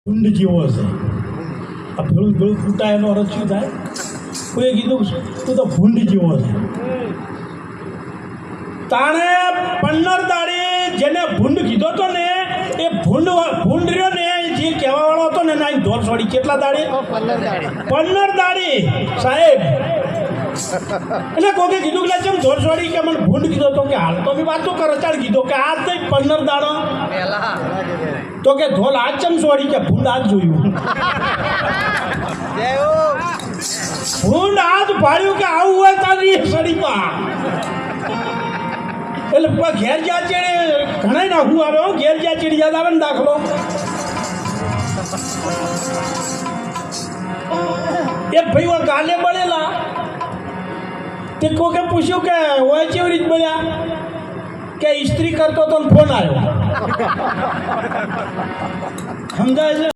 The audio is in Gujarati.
ભૂંડ જેવો હશે આ ભેળું ભેળું ફૂટાયેલો અર્થ શું થાય? કોઈએ કીધું તું તો ભૂંડ જેવો છે. તાણે પન્નર દાડી જેને ભૂંડ કીધો તો ને એ ભૂંડ રહ્યો ને જે કહેવા વાળો હતો ને એના ધોર છોડી કેટલા દાડી? 15 દાડી સાહેબ. એટલે કોકે કીધું કે ચમ ધોર છોડી કે મને ભૂંડ કીધો તો કે હાલ તો મેં વાતો કરો ચાલ કીધો કે આજ નહીં 15 દાડો તો કે ધોલ આજ ચમ છોડી કે ભૂંડ આજ જોયું. ભૂંડ આજ પાડ્યું કે આવું હોય તારી સડીમાં. એટલે ઘેર જ્યાં ચેડે ઘણા નાખવું આવે હો, ઘેર જ્યાં ચેડી યાદ આવે ને દાખલો એક ભાઈ કાલે બળેલા તે કોકે પૂછ્યું કે હોય કેવી રીત બળ્યા કે ઇસ્ત્રી કરતો તો ફોન આવ્યો. સમજાય છે?